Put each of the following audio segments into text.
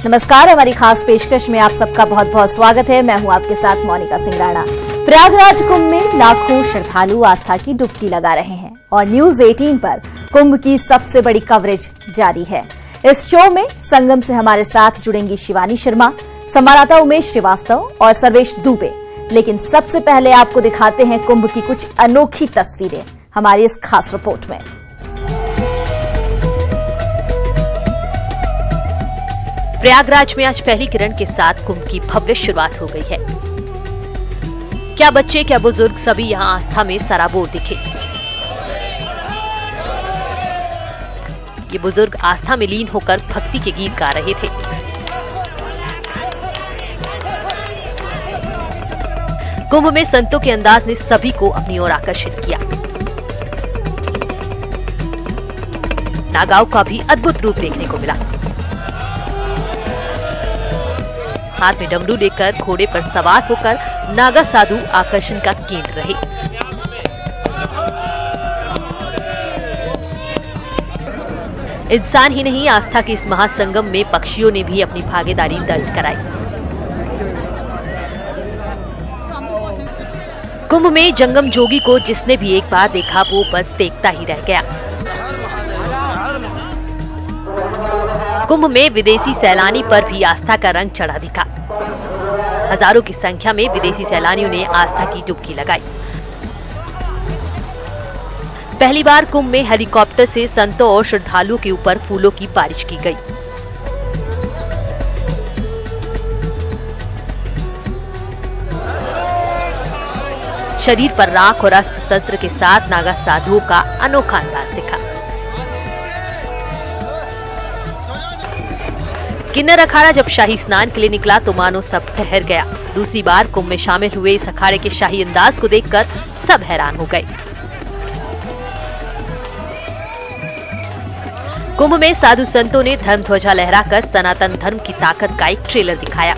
नमस्कार, हमारी खास पेशकश में आप सबका बहुत बहुत स्वागत है। मैं हूं आपके साथ मोनिका सिंह राणा। प्रयागराज कुंभ में लाखों श्रद्धालु आस्था की डुबकी लगा रहे हैं और न्यूज 18 पर कुंभ की सबसे बड़ी कवरेज जारी है। इस शो में संगम से हमारे साथ जुड़ेंगी शिवानी शर्मा, संवाददाता उमेश श्रीवास्तव और सर्वेश दुबे। लेकिन सबसे पहले आपको दिखाते हैं कुंभ की कुछ अनोखी तस्वीरें हमारी इस खास रिपोर्ट में। प्रयागराज में आज पहली किरण के साथ कुंभ की भव्य शुरुआत हो गई है। क्या बच्चे क्या बुजुर्ग सभी यहां आस्था में सराबोर दिखे। ये बुजुर्ग आस्था में लीन होकर भक्ति के गीत गा रहे थे। कुंभ में संतों के अंदाज ने सभी को अपनी ओर आकर्षित किया। नागाओं का भी अद्भुत रूप देखने को मिला। हाथ में डमरू लेकर घोड़े पर सवार होकर नागा साधु आकर्षण का केंद्र रहे। इंसान ही नहीं, आस्था के इस महासंगम में पक्षियों ने भी अपनी भागीदारी दर्ज कराई। कुंभ में जंगम जोगी को जिसने भी एक बार देखा वो बस देखता ही रह गया। कुंभ में विदेशी सैलानी पर भी आस्था का रंग चढ़ा दिखा। हजारों की संख्या में विदेशी सैलानियों ने आस्था की डुबकी लगाई। पहली बार कुंभ में हेलीकॉप्टर से संतों और श्रद्धालुओं के ऊपर फूलों की बारिश की गई। शरीर पर राख और अस्त्र शस्त्र के साथ नागा साधुओं का अनोखा अंदाज दिखा। किन्नर अखाड़ा जब शाही स्नान के लिए निकला तो मानो सब ठहर गया। दूसरी बार कुंभ में शामिल हुए इस अखाड़े के शाही अंदाज को देखकर सब हैरान हो गए। कुंभ में साधु संतों ने धर्म ध्वजा लहराकर सनातन धर्म की ताकत का एक ट्रेलर दिखाया।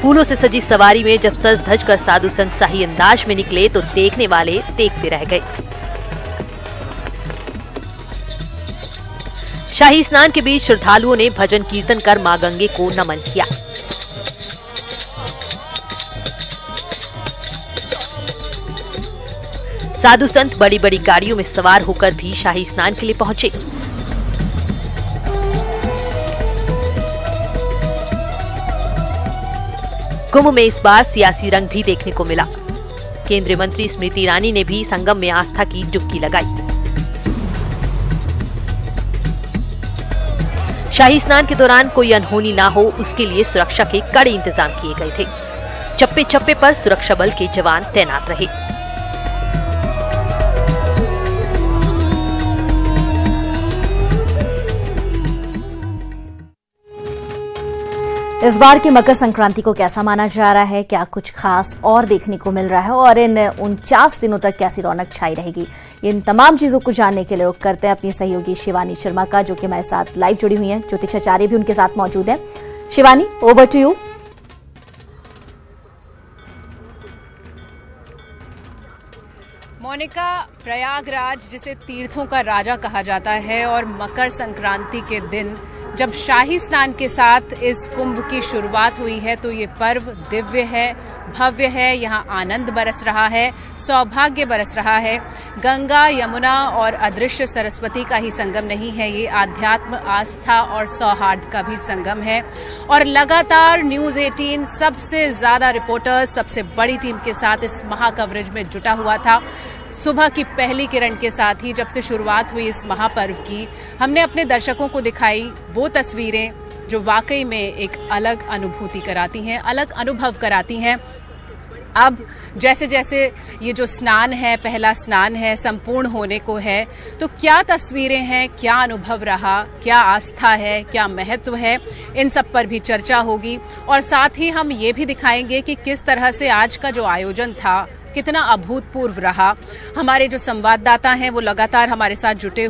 फूलों से सजी सवारी में जब सज धज कर साधु संत शाही अंदाज में निकले तो देखने वाले देखते रह गए। शाही स्नान के बीच श्रद्धालुओं ने भजन कीर्तन कर मां गंगे को नमन किया। साधु संत बड़ी बड़ी गाड़ियों में सवार होकर भी शाही स्नान के लिए पहुंचे। कुंभ में इस बार सियासी रंग भी देखने को मिला। केंद्रीय मंत्री स्मृति ईरानी ने भी संगम में आस्था की डुबकी लगाई। शाही स्नान के दौरान कोई अनहोनी ना हो, उसके लिए सुरक्षा के कड़े इंतजाम किए गए थे। चप्पे चप्पे पर सुरक्षा बल के जवान तैनात रहे। इस बार की मकर संक्रांति को कैसा माना जा रहा है, क्या कुछ खास और देखने को मिल रहा है और इन 49 दिनों तक कैसी रौनक छाई रहेगी, इन तमाम चीजों को जानने के लिए रुक करते हैं अपनी सहयोगी शिवानी शर्मा का, जो कि हमारे साथ लाइव जुड़ी हुई हैं। ज्योतिष आचार्य भी उनके साथ मौजूद हैं। Shivani, over to you. Monika, Prayagraj जिसे तीर्थों का राजा कहा जाता है और मकर संक्रांति के दिन जब शाही स्नान के साथ इस कुंभ की शुरुआत हुई है तो ये पर्व दिव्य है, भव्य है। यहाँ आनंद बरस रहा है, सौभाग्य बरस रहा है। गंगा, यमुना और अदृश्य सरस्वती का ही संगम नहीं है, ये आध्यात्म, आस्था और सौहार्द का भी संगम है। और लगातार न्यूज 18 सबसे ज्यादा रिपोर्टर्स, सबसे बड़ी टीम के साथ इस महा कवरेज में जुटा हुआ था। सुबह की पहली किरण के साथ ही जब से शुरुआत हुई इस महापर्व की, हमने अपने दर्शकों को दिखाई वो तस्वीरें जो वाकई में एक अलग अनुभूति कराती हैं, अलग अनुभव कराती हैं। अब जैसे जैसे ये जो स्नान है, पहला स्नान है, संपूर्ण होने को है, तो क्या तस्वीरें हैं, क्या अनुभव रहा, क्या आस्था है, क्या महत्व है, इन सब पर भी चर्चा होगी। और साथ ही हम ये भी दिखाएंगे कि किस तरह से आज का जो आयोजन था कितना अभूतपूर्व रहा। हमारे जो संवाददाता हैं वो लगातार हमारे साथ जुड़े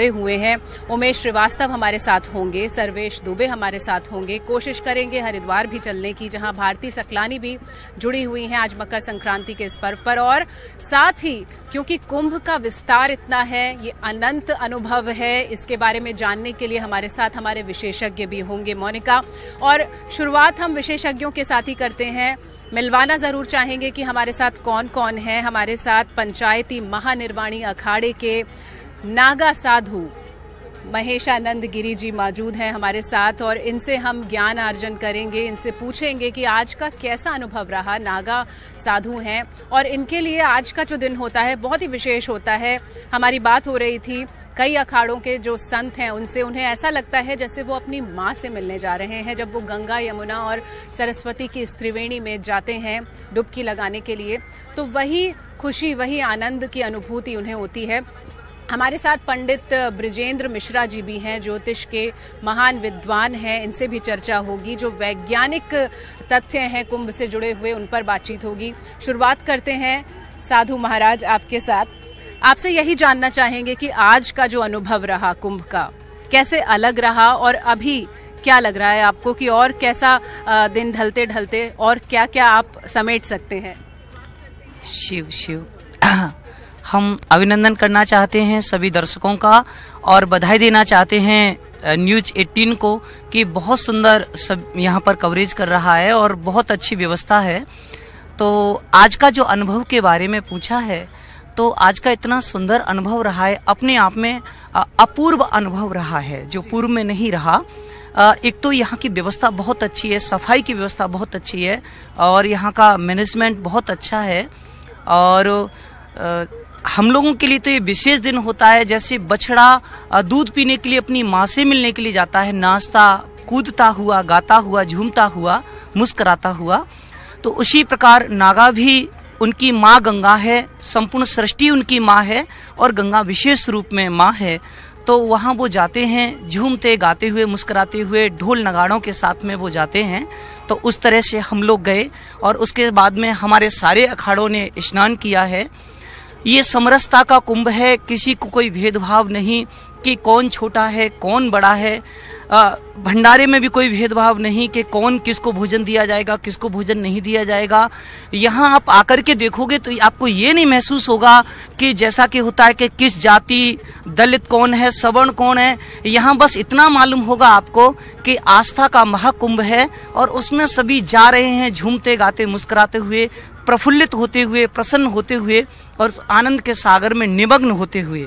हुए हैं। उमेश श्रीवास्तव हमारे साथ होंगे, सर्वेश दुबे हमारे साथ होंगे। कोशिश करेंगे हरिद्वार भी चलने की, जहां भारती सकलानी भी जुड़ी हुई हैं आज मकर संक्रांति के इस पर्व पर। और साथ ही क्योंकि कुंभ का विस्तार इतना है, ये अनंत अनुभव है, इसके बारे में जानने के लिए हमारे साथ हमारे विशेषज्ञ भी होंगे मोनिका। और शुरुआत हम विशेषज्ञों के साथ ही करते हैं। मिलवाना जरूर चाहेंगे कि हमारे साथ कौन कौन है। हमारे साथ पंचायती महानिर्वाणी अखाड़े के नागा साधु महेशानंद गिरी जी मौजूद हैं हमारे साथ, और इनसे हम ज्ञान अर्जन करेंगे, इनसे पूछेंगे कि आज का कैसा अनुभव रहा। नागा साधु हैं और इनके लिए आज का जो दिन होता है बहुत ही विशेष होता है। हमारी बात हो रही थी कई अखाड़ों के जो संत हैं उनसे, उन्हें ऐसा लगता है जैसे वो अपनी माँ से मिलने जा रहे हैं जब वो गंगा, यमुना और सरस्वती की इस त्रिवेणी में जाते हैं डुबकी लगाने के लिए। तो वही खुशी, वही आनंद की अनुभूति उन्हें होती है। हमारे साथ पंडित बृजेंद्र मिश्रा जी भी हैं, ज्योतिष के महान विद्वान हैं, इनसे भी चर्चा होगी। जो वैज्ञानिक तथ्य हैं कुंभ से जुड़े हुए, उन पर बातचीत होगी। शुरुआत करते हैं साधु महाराज आपके साथ। आपसे यही जानना चाहेंगे कि आज का जो अनुभव रहा कुंभ का, कैसे अलग रहा और अभी क्या लग रहा है आपको कि और कैसा दिन ढलते ढलते और क्या क्या आप समेट सकते हैं? शिव शिव हम अभिनंदन करना चाहते हैं सभी दर्शकों का और बधाई देना चाहते हैं न्यूज 18 को कि बहुत सुंदर सब यहाँ पर कवरेज कर रहा है और बहुत अच्छी व्यवस्था है। तो आज का जो अनुभव के बारे में पूछा है, तो आज का इतना सुंदर अनुभव रहा है, अपने आप में अपूर्व अनुभव रहा है जो पूर्व में नहीं रहा। एक तो यहाँ की व्यवस्था बहुत अच्छी है, सफाई की व्यवस्था बहुत अच्छी है और यहाँ का मैनेजमेंट बहुत अच्छा है। और हम लोगों के लिए तो ये विशेष दिन होता है, जैसे बछड़ा दूध पीने के लिए अपनी माँ से मिलने के लिए जाता है, नाचता कूदता हुआ, गाता हुआ, झूमता हुआ, मुस्कुराता हुआ, तो उसी प्रकार नागा भी उनकी माँ गंगा है, संपूर्ण सृष्टि उनकी माँ है और गंगा विशेष रूप में माँ है। तो वहाँ वो जाते हैं झूमते गाते हुए, मुस्कुराते हुए, ढोल नगाड़ों के साथ में वो जाते हैं। तो उस तरह से हम लोग गए और उसके बाद में हमारे सारे अखाड़ों ने स्नान किया है। ये समरसता का कुंभ है, किसी को कोई भेदभाव नहीं कि कौन छोटा है कौन बड़ा है। भंडारे में भी कोई भेदभाव नहीं कि कौन किसको भोजन दिया जाएगा किसको भोजन नहीं दिया जाएगा। यहाँ आप आकर के देखोगे तो आपको ये नहीं महसूस होगा कि जैसा कि होता है कि किस जाति, दलित कौन है, सवर्ण कौन है। यहाँ बस इतना मालूम होगा आपको कि आस्था का महाकुंभ है और उसमें सभी जा रहे हैं झूमते गाते मुस्कुराते हुए, प्रफुल्लित होते हुए, प्रसन्न होते हुए और आनंद के सागर में निमग्न होते हुए।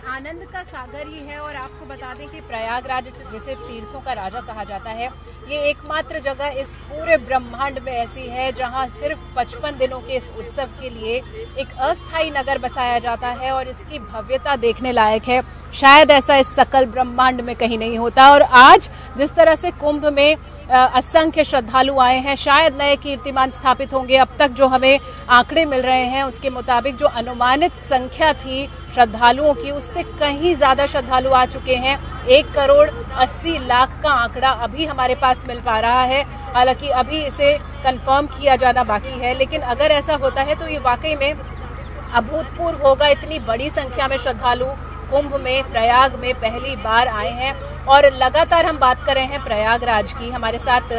आनंद का सागर ही है। और आपको बता दें कि प्रयागराज जिसे तीर्थों का राजा कहा जाता है, ये एकमात्र जगह इस पूरे ब्रह्मांड में ऐसी है जहां सिर्फ 55 दिनों के इस उत्सव के लिए एक अस्थायी नगर बसाया जाता है और इसकी भव्यता देखने लायक है। शायद ऐसा इस सकल ब्रह्मांड में कहीं नहीं होता। और आज जिस तरह से कुंभ में असंख्य श्रद्धालु आए हैं, शायद नए कीर्तिमान स्थापित होंगे। अब तक जो हमें आंकड़े मिल रहे हैं उसके मुताबिक जो अनुमानित संख्या थी श्रद्धालुओं की, उससे कहीं ज्यादा श्रद्धालु आ चुके हैं। 1,80,00,000 का आंकड़ा अभी हमारे पास मिल पा रहा है। हालांकि अभी इसे कंफर्म किया जाना बाकी है, लेकिन अगर ऐसा होता है तो ये वाकई में अभूतपूर्व होगा। इतनी बड़ी संख्या में श्रद्धालु कुंभ में, प्रयाग में पहली बार आए हैं। और लगातार हम बात कर रहे हैं प्रयागराज की। हमारे साथ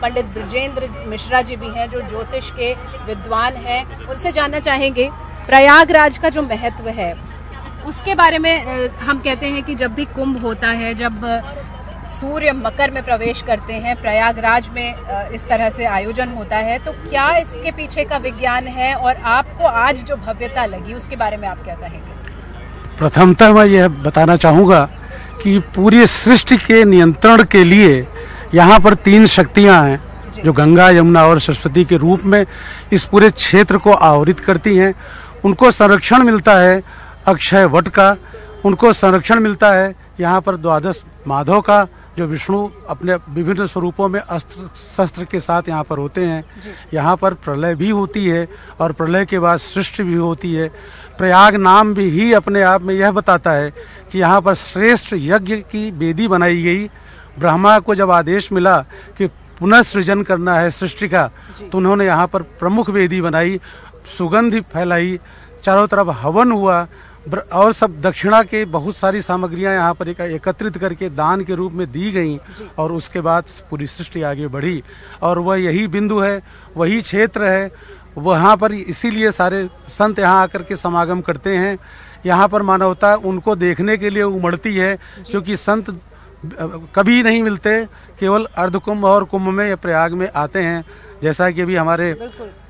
पंडित बृजेंद्र मिश्रा जी भी हैं जो ज्योतिष के विद्वान हैं। उनसे जानना चाहेंगे प्रयागराज का जो महत्व है उसके बारे में। हम कहते हैं कि जब भी कुंभ होता है, जब सूर्य मकर में प्रवेश करते हैं, प्रयागराज में इस तरह से आयोजन होता है, तो क्या इसके पीछे का विज्ञान है और आपको आज जो भव्यता लगी उसके बारे में आप क्या कहेंगे? प्रथमतः मैं यह बताना चाहूँगा कि पूरी सृष्टि के नियंत्रण के लिए यहाँ पर 3 शक्तियाँ हैं जो गंगा, यमुना और सरस्वती के रूप में इस पूरे क्षेत्र को आवरित करती हैं। उनको संरक्षण मिलता है अक्षय वट का, उनको संरक्षण मिलता है यहाँ पर 12 माधव का, जो विष्णु अपने विभिन्न स्वरूपों में अस्त्र शस्त्र के साथ यहाँ पर होते हैं। यहाँ पर प्रलय भी होती है और प्रलय के बाद सृष्टि भी होती है। प्रयाग नाम भी ही अपने आप में यह बताता है कि यहाँ पर श्रेष्ठ यज्ञ की वेदी बनाई गई। ब्रह्मा को जब आदेश मिला कि पुनः सृजन करना है सृष्टि का, तो उन्होंने यहाँ पर प्रमुख वेदी बनाई। सुगंध फैलाई, चारों तरफ हवन हुआ और सब दक्षिणा के बहुत सारी सामग्रियां यहाँ पर एकत्रित करके दान के रूप में दी गई और उसके बाद पूरी सृष्टि आगे बढ़ी। और वह यही बिंदु है, वही क्षेत्र है, वहाँ पर इसीलिए सारे संत यहाँ आकर के समागम करते हैं। यहाँ पर मानवता उनको देखने के लिए उमड़ती है, क्योंकि संत कभी नहीं मिलते, केवल अर्धकुंभ और कुंभ में या प्रयाग में आते हैं। जैसा कि अभी हमारे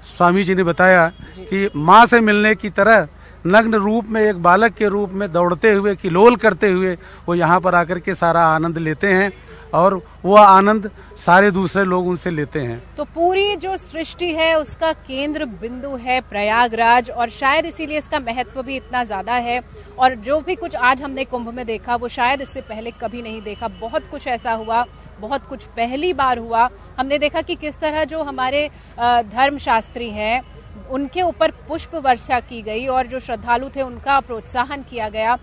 स्वामी जी ने बताया कि माँ से मिलने की तरह नग्न रूप में एक बालक के रूप में दौड़ते हुए, किलोल करते हुए वो यहाँ पर आकर के सारा आनंद लेते हैं और वह आनंद सारे दूसरे लोग उनसे लेते हैं। तो पूरी जो सृष्टि है उसका केंद्र बिंदु है प्रयागराज, और शायद इसीलिए इसका महत्व भी इतना ज्यादा है। और जो भी कुछ आज हमने कुंभ में देखा वो शायद इससे पहले कभी नहीं देखा। बहुत कुछ ऐसा हुआ, बहुत कुछ पहली बार हुआ। हमने देखा कि किस तरह जो हमारे धर्मशास्त्री हैं उनके ऊपर पुष्प वर्षा की गई और जो श्रद्धालु थे उनका प्रोत्साहन किया गया।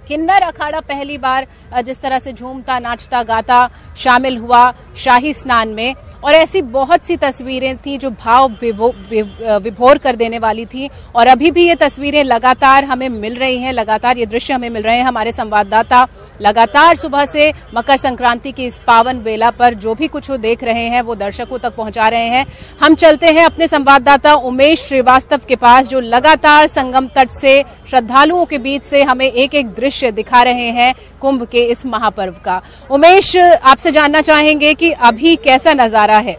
किन्नर अखाड़ा पहली बार जिस तरह से झूमता, नाचता, गाता शामिल हुआ शाही स्नान में, और ऐसी बहुत सी तस्वीरें थी जो भाव विभोर कर देने वाली थी। और अभी भी ये तस्वीरें लगातार हमें मिल रही हैं, लगातार ये दृश्य हमें मिल रहे हैं। हमारे संवाददाता लगातार सुबह से मकर संक्रांति की इस पावन बेला पर जो भी कुछ वो देख रहे हैं वो दर्शकों तक पहुंचा रहे हैं। हम चलते हैं अपने संवाददाता उमेश श्रीवास्तव के पास, जो लगातार संगम तट से श्रद्धालुओं के बीच से हमें एक एक दृश्य दिखा रहे हैं कुंभ के इस महापर्व का। उमेश, आपसे जानना चाहेंगे कि अभी कैसा नजारा है?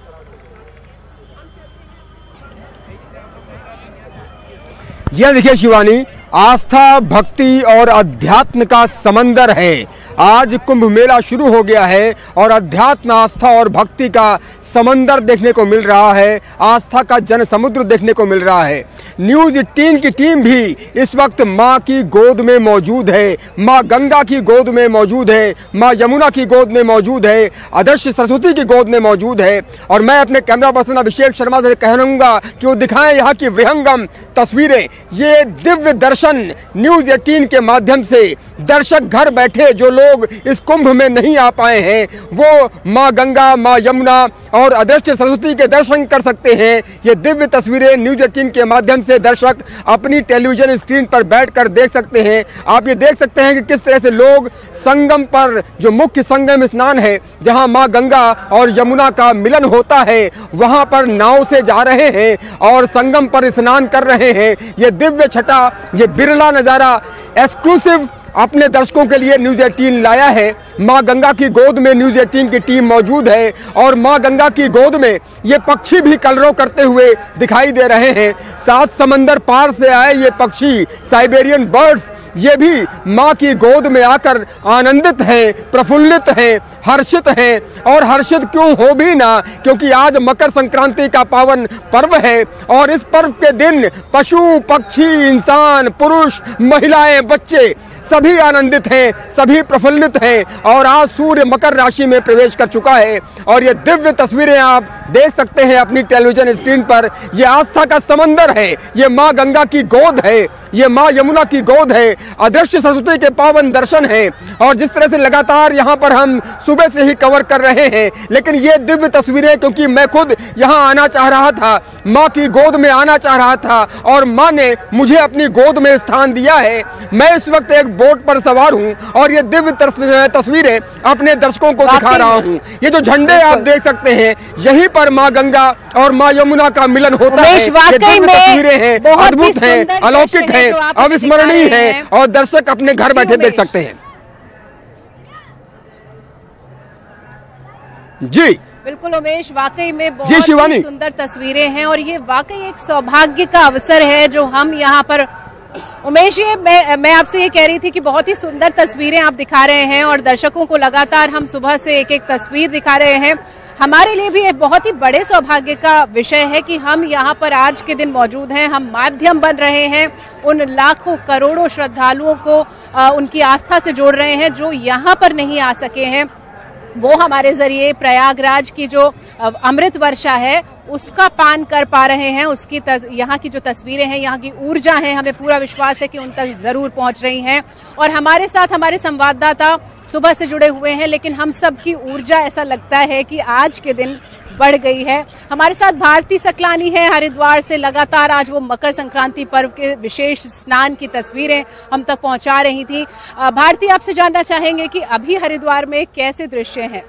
जी हाँ, देखिए शिवानी, आस्था, भक्ति और अध्यात्म का समंदर है। आज कुंभ मेला शुरू हो गया है और अध्यात्म, आस्था और भक्ति का समंदर देखने को मिल रहा है, आस्था का जन समुद्र देखने को मिल रहा है। न्यूज़ 18 की टीम भी इस वक्त माँ की गोद में मौजूद है, माँ गंगा की गोद में मौजूद है, माँ यमुना की गोद में मौजूद है, अदृश्य सरस्वती की गोद में मौजूद है। और मैं अपने कैमरा पर्सन अभिषेक शर्मा से कहूँगा कि वो दिखाएं यहाँ की विहंगम तस्वीरें। ये दिव्य दर्शन न्यूज़ 18 के माध्यम से दर्शक घर बैठे जो लोग इस कुंभ में नहीं आ पाए हैं वो माँ गंगा, माँ यमुना और अदृश्य सरस्वती के दर्शन कर सकते हैं। ये दिव्य तस्वीरें न्यूज़ 18 के माध्यम से दर्शक अपनी टेलीविजन स्क्रीन पर बैठकर देख सकते हैं। आप ये देख सकते हैं कि किस तरह से लोग संगम पर, जो मुख्य संगम स्नान है जहां मां गंगा और यमुना का मिलन होता है, वहां पर नाव से जा रहे हैं और संगम पर स्नान कर रहे हैं। ये दिव्य छटा, ये बिरला नजारा एक्सक्लूसिव अपने दर्शकों के लिए न्यूज़ 18 लाया है। मां गंगा की गोद में न्यूज़ 18 की टीम मौजूद है और मां गंगा की गोद में ये पक्षी भी कलरव करते हुए दिखाई दे रहे हैं। 7 समंदर पार से आए ये पक्षी, साइबेरियन बर्ड्स, ये भी माँ की गोद में आकर आनंदित हैं, प्रफुल्लित हैं, हर्षित हैं। और हर्षित क्यों हो भी ना, क्योंकि आज मकर संक्रांति का पावन पर्व है और इस पर्व के दिन पशु, पक्षी, इंसान, पुरुष, महिलाएं, बच्चे सभी आनंदित हैं, सभी प्रफुल्लित हैं। और आज सूर्य मकर राशि में प्रवेश कर चुका है और ये दिव्य तस्वीरें आप देख सकते हैं अपनी टेलीविजन स्क्रीन पर। ये आस्था का समंदर है, ये माँ गंगा की गोद है, ये माँ यमुना की गोद है, अदृश्य सरस्वती के पावन दर्शन है। और जिस तरह से लगातार यहाँ पर हम सुबह से ही कवर कर रहे हैं, लेकिन ये दिव्य तस्वीरें, क्योंकि मैं खुद यहाँ आना चाह रहा था, माँ की गोद में आना चाह रहा था और माँ ने मुझे अपनी गोद में स्थान दिया है। मैं इस वक्त एक बोट पर सवार हूँ और ये दिव्य तस्वीरें अपने दर्शकों को दिखा रहा हूँ। ये जो झंडे आप देख सकते हैं, यहीं पर माँ गंगा और माँ यमुना का मिलन होता है। ये दिव्य तस्वीरें हैं, अद्भुत हैं, अलौकिक हैं, अविस्मरणीय हैं और दर्शक अपने घर बैठे देख सकते हैं। जी बिल्कुल उमेश, वाकई में बहुत ही सुंदर तस्वीरें हैं और ये वाकई एक सौभाग्य का अवसर है जो हम यहाँ पर। उमेश, ये मैं आपसे ये कह रही थी कि बहुत ही सुंदर तस्वीरें आप दिखा रहे हैं और दर्शकों को लगातार हम सुबह से एक एक तस्वीर दिखा रहे हैं। हमारे लिए भी एक बहुत ही बड़े सौभाग्य का विषय है कि हम यहाँ पर आज के दिन मौजूद हैं। हम माध्यम बन रहे हैं, उन लाखों करोड़ों श्रद्धालुओं को उनकी आस्था से जोड़ रहे हैं जो यहाँ पर नहीं आ सके हैं। वो हमारे जरिए प्रयागराज की जो अमृत वर्षा है उसका पान कर पा रहे हैं। उसकी यहाँ की जो तस्वीरें हैं, यहाँ की ऊर्जा है, हमें पूरा विश्वास है कि उन तक जरूर पहुँच रही हैं। और हमारे साथ हमारे संवाददाता सुबह से जुड़े हुए हैं, लेकिन हम सब की ऊर्जा ऐसा लगता है कि आज के दिन बढ़ गई है। हमारे साथ भारती सकलानी है हरिद्वार से, लगातार आज वो मकर संक्रांति पर्व के विशेष स्नान की तस्वीरें हम तक पहुंचा रही थी। भारती, आपसे जानना चाहेंगे कि अभी हरिद्वार में कैसे दृश्य हैं?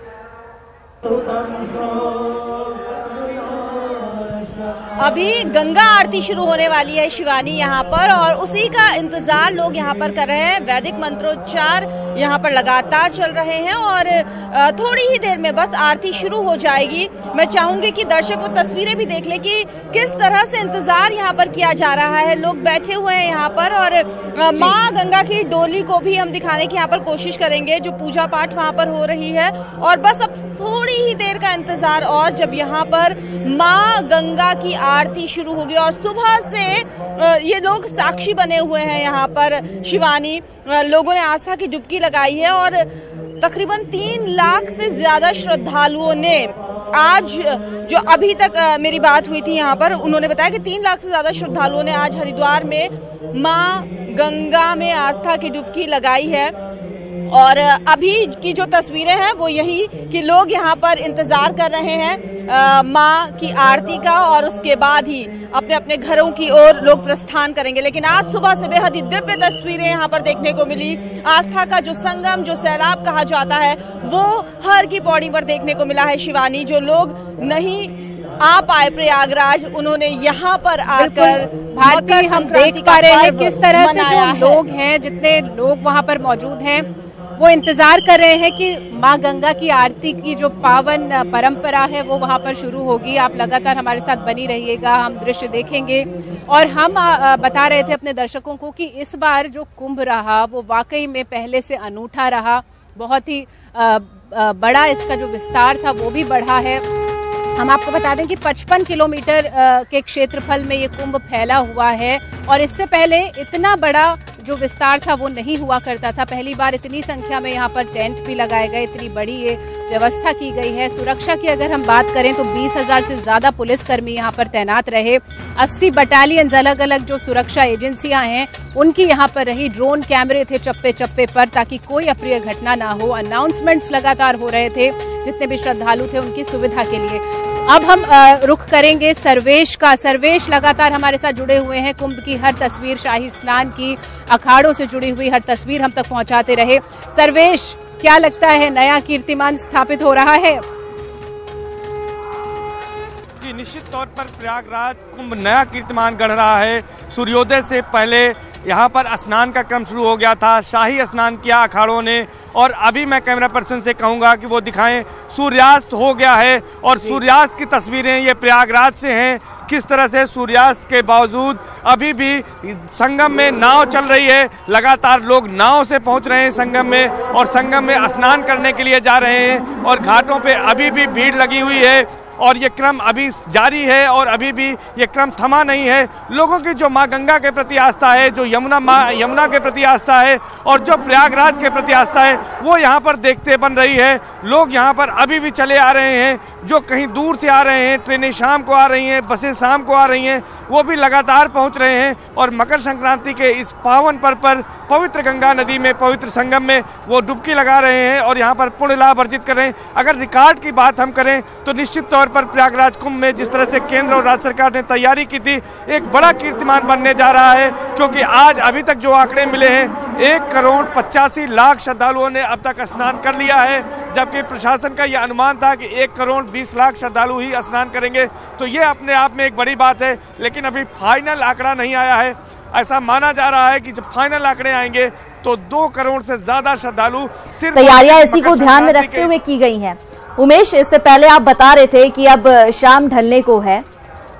अभी गंगा आरती शुरू होने वाली है शिवानी यहाँ पर, और उसी का इंतजार लोग यहाँ पर कर रहे हैं। वैदिक मंत्रोच्चार यहाँ पर लगातार चल रहे हैं और थोड़ी ही देर में बस आरती शुरू हो जाएगी। मैं चाहूंगी कि दर्शक वो तस्वीरें भी देख ले कि किस तरह से इंतजार यहाँ पर किया जा रहा है। लोग बैठे हुए हैं यहाँ पर और माँ गंगा की डोली को भी हम दिखाने की यहाँ पर कोशिश करेंगे, जो पूजा पाठ वहाँ पर हो रही है। और बस अब थोड़ी ही देर का इंतजार और जब यहाँ पर माँ गंगा की आरती शुरू होगी। और सुबह से ये लोग साक्षी बने हुए हैं यहाँ पर शिवानी, लोगों ने आस्था की डुबकी लगाई है और तकरीबन 3 लाख से ज्यादा श्रद्धालुओं ने आज, जो अभी तक मेरी बात हुई थी यहाँ पर, उन्होंने बताया कि 3 लाख से ज्यादा श्रद्धालुओं ने आज हरिद्वार में माँ गंगा में आस्था की डुबकी लगाई है। और अभी की जो तस्वीरें हैं वो यही कि लोग यहाँ पर इंतजार कर रहे हैं माँ की आरती का, और उसके बाद ही अपने अपने घरों की ओर लोग प्रस्थान करेंगे। लेकिन आज सुबह से बेहद ही दिव्य तस्वीरें यहाँ पर देखने को मिली। आस्था का जो संगम, जो सैलाब कहा जाता है, वो हर की पौड़ी पर देखने को मिला है शिवानी। जो लोग नहीं आ पाए प्रयागराज, उन्होंने यहाँ पर आकर भारती, हम देख पा रहे हैं किस तरह से जो लोग हैं, जितने लोग वहाँ पर मौजूद हैं, वो इंतजार कर रहे हैं कि माँ गंगा की आरती की जो पावन परंपरा है वो वहाँ पर शुरू होगी। आप लगातार हमारे साथ बनी रहिएगा, हम दृश्य देखेंगे। और हम बता रहे थे अपने दर्शकों को कि इस बार जो कुंभ रहा वो वाकई में पहले से अनूठा रहा। बहुत ही बड़ा इसका जो विस्तार था वो भी बढ़ा है। हम आपको बता दें कि 55 किलोमीटर के क्षेत्रफल में ये कुंभ फैला हुआ है और इससे पहले इतना बड़ा जो विस्तार था वो नहीं हुआ करता था। पहली बार इतनी संख्या में यहाँ पर टेंट भी लगाए गए, इतनी बड़ी ये व्यवस्था की गई है। सुरक्षा की अगर हम बात करें तो 20,000 से ज्यादा पुलिसकर्मी यहाँ पर तैनात रहे। 80 बटालियन अलग अलग जो सुरक्षा एजेंसियां हैं उनकी यहाँ पर रही। ड्रोन कैमरे थे चप्पे चप्पे पर ताकि कोई अप्रिय घटना ना हो। अनाउंसमेंट्स लगातार हो रहे थे जितने भी श्रद्धालु थे उनकी सुविधा के लिए। अब हम रुख करेंगे सर्वेश का। सर्वेश लगातार हमारे साथ जुड़े हुए हैं, कुंभ की हर तस्वीर, शाही स्नान की, अखाड़ों से जुड़ी हुई हर तस्वीर हम तक पहुंचाते रहे। सर्वेश, क्या लगता है नया कीर्तिमान स्थापित हो रहा है? कि निश्चित तौर पर प्रयागराज कुंभ नया कीर्तिमान गढ़ रहा है। सूर्योदय से पहले यहाँ पर स्नान का क्रम शुरू हो गया था, शाही स्नान किया अखाड़ों ने, और अभी मैं कैमरा पर्सन से कहूँगा कि वो दिखाएं। सूर्यास्त हो गया है और सूर्यास्त की तस्वीरें ये प्रयागराज से हैं। किस तरह से सूर्यास्त के बावजूद अभी भी संगम में नाव चल रही है। लगातार लोग नाव से पहुंच रहे हैं संगम में और संगम में स्नान करने के लिए जा रहे हैं और घाटों पे अभी भी भीड़ लगी हुई है और ये क्रम अभी जारी है और अभी भी ये क्रम थमा नहीं है। लोगों की जो माँ गंगा के प्रति आस्था है, जो यमुना के प्रति आस्था है और जो प्रयागराज के प्रति आस्था है, वो यहाँ पर देखते बन रही है। लोग यहाँ पर अभी भी चले आ रहे हैं, जो कहीं दूर से आ रहे हैं, ट्रेनें शाम को आ रही हैं, बसें शाम को आ रही हैं, वो भी लगातार पहुँच रहे हैं और मकर संक्रांति के इस पावन पर्व पर पवित्र गंगा नदी में, पवित्र संगम में वो डुबकी लगा रहे हैं और यहाँ पर पुण्य लाभ अर्जित कर रहे हैं। अगर रिकॉर्ड की बात हम करें तो निश्चित तौर पर प्रयागराज कुंभ में जिस तरह से केंद्र और राज्य सरकार ने तैयारी की थी, एक बड़ा कीर्तिमान बनने जा रहा है, क्योंकि आज अभी तक जो आंकड़े मिले हैं 1,85,00,000 श्रद्धालुओं ने अब तक स्नान कर लिया है, जबकि प्रशासन का यह अनुमान था कि 1,20,00,000 श्रद्धालु ही स्नान करेंगे। तो ये अपने आप में एक बड़ी बात है, लेकिन अभी फाइनल आंकड़ा नहीं आया है। ऐसा माना जा रहा है कि जब फाइनल आंकड़े आएंगे तो 2 करोड़ से ज्यादा श्रद्धालु सिर्फ तैयारियां इसी को ध्यान में रखते हुए की गई हैं। उमेश, इससे पहले आप बता रहे थे कि अब शाम ढलने को है,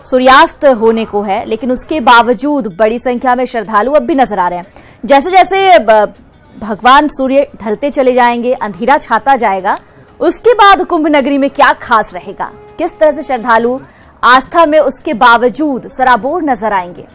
सूर्यास्त होने को है, लेकिन उसके बावजूद बड़ी संख्या में श्रद्धालु अब भी नजर आ रहे हैं। जैसे जैसे भगवान सूर्य ढलते चले जाएंगे, अंधेरा छाता जाएगा, उसके बाद कुंभ नगरी में क्या खास रहेगा? किस तरह से श्रद्धालु आस्था में उसके बावजूद सराबोर नजर आएंगे?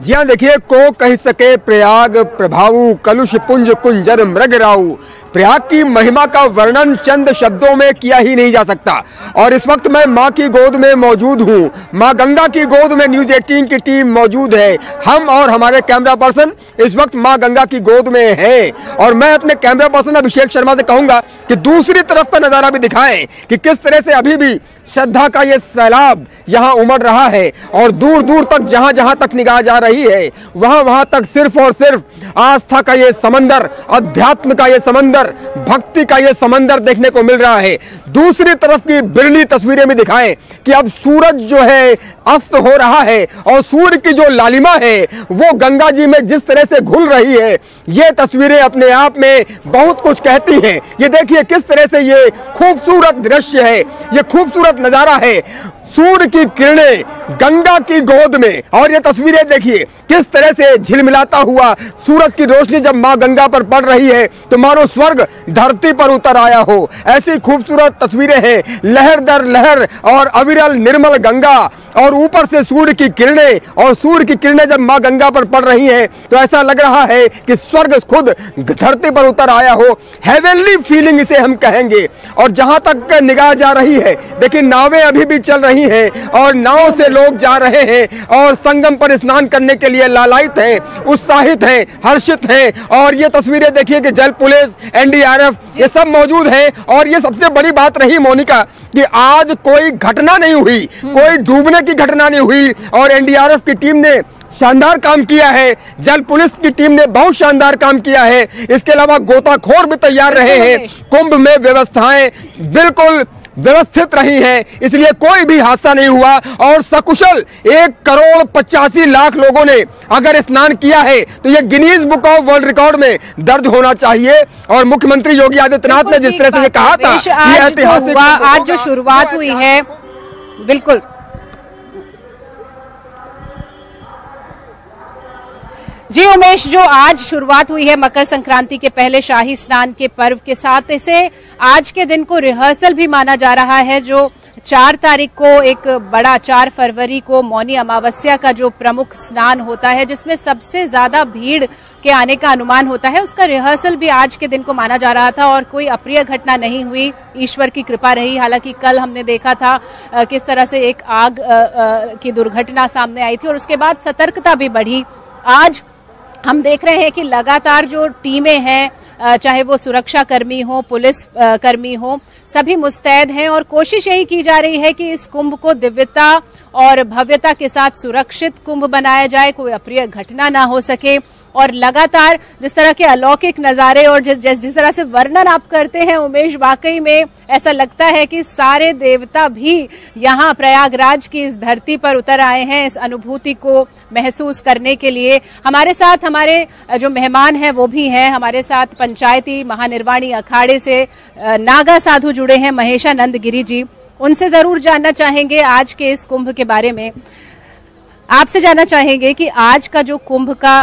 जी हाँ, देखिए, को कह सके प्रयाग प्रभाऊ कलुष पुंज कुंजर मृग राऊ। प्रयाग की महिमा का वर्णन चंद शब्दों में किया ही नहीं जा सकता। और इस वक्त मैं मां की गोद में मौजूद हूं। मां गंगा की गोद में न्यूज 18 की टीम मौजूद है। हम और हमारे कैमरा पर्सन इस वक्त मां गंगा की गोद में है। और मैं अपने कैमरा पर्सन अभिषेक शर्मा से कहूंगा कि दूसरी तरफ का नजारा भी दिखाएं कि किस तरह से अभी भी श्रद्धा का ये सैलाब यहाँ उमड़ रहा है। और दूर दूर तक जहाँ जहाँ तक निगाह जा रही है वहाँ तक सिर्फ और सिर्फ आस्था का ये समंदर, अध्यात्म का ये समंदर, भक्ति का ये समंदर देखने को मिल रहा है। दूसरी तरफ की बिरली तस्वीरें भी दिखाएं कि अब सूरज जो है अस्त हो रहा है और सूर्य की जो लालिमा है वो गंगा जी में जिस तरह से घुल रही है, ये तस्वीरें अपने आप में बहुत कुछ कहती हैं। ये देखिए किस तरह से ये खूबसूरत दृश्य है, ये खूबसूरत नजारा है। सूर्य की किरणें गंगा की गोद में, और ये तस्वीरें देखिए किस तरह से झिलमिलाता हुआ सूरज की रोशनी जब मां गंगा पर पड़ रही है तो मानो स्वर्ग धरती पर उतर आया हो। ऐसी खूबसूरत तस्वीरें हैं, लहर दर लहर और अविरल निर्मल गंगा, और ऊपर से सूर्य की किरणें, और सूर्य की किरणें जब मां गंगा पर पड़ रही हैं तो ऐसा लग रहा है कि स्वर्ग खुद धरती पर उतर आया हो। हेवनली फीलिंग इसे हम कहेंगे। और जहां तक निगाह जा रही है, देखिए नावें अभी भी चल रही हैं और नाव से लोग जा रहे हैं और संगम पर स्नान करने के लिए लालायित हैं, उत्साहित हैं, हर्षित हैं। और ये तस्वीरें देखिए कि जल पुलिस, एनडीआरएफ ये सब मौजूद हैं। और ये सबसे बड़ी बात रही मोनिका कि आज कोई घटना नहीं हुई, कोई डूबने की घटना नहीं हुई। और एनडीआरएफ की टीम ने शानदार काम किया है, जल पुलिस की टीम ने बहुत शानदार काम किया है। इसके अलावा गोताखोर भी तैयार रहे हैं। कुंभ में व्यवस्थाएं बिल्कुल व्यवस्थित रही हैं, इसलिए कोई भी हादसा नहीं हुआ। और सकुशल 1,85,00,000 लोगों ने अगर स्नान किया है तो ये Guinness book of world record में दर्ज होना चाहिए। और मुख्यमंत्री योगी आदित्यनाथ ने जिस तरह से कहा था ये ऐतिहासिक, आज जो शुरुआत हुई है, बिल्कुल जी उमेश, जो आज शुरुआत हुई है मकर संक्रांति के पहले शाही स्नान के पर्व के साथ, इसे आज के दिन को रिहर्सल भी माना जा रहा है। जो 4 तारीख को एक बड़ा 4 फरवरी को मौनी अमावस्या का जो प्रमुख स्नान होता है जिसमें सबसे ज्यादा भीड़ के आने का अनुमान होता है, उसका रिहर्सल भी आज के दिन को माना जा रहा था। और कोई अप्रिय घटना नहीं हुई, ईश्वर की कृपा रही। हालांकि कल हमने देखा था किस तरह से एक आग की दुर्घटना सामने आई थी और उसके बाद सतर्कता भी बढ़ी। आज हम देख रहे हैं कि लगातार जो टीमें हैं, चाहे वो सुरक्षा कर्मी हो, पुलिस कर्मी हो, सभी मुस्तैद हैं और कोशिश यही की जा रही है कि इस कुंभ को दिव्यता और भव्यता के साथ सुरक्षित कुंभ बनाया जाए, कोई अप्रिय घटना ना हो सके। और लगातार जिस तरह के अलौकिक नजारे और जिस तरह से वर्णन आप करते हैं उमेश, वाकई में ऐसा लगता है कि सारे देवता भी यहाँ प्रयागराज की इस धरती पर उतर आए हैं इस अनुभूति को महसूस करने के लिए। हमारे साथ हमारे जो मेहमान हैं वो भी हैं। हमारे साथ पंचायती महानिर्वाणी अखाड़े से नागा साधु जुड़े हैं, महेशानंद गिरी जी। उनसे जरूर जानना चाहेंगे आज के इस कुंभ के बारे में। आपसे जानना चाहेंगे कि आज का जो कुंभ का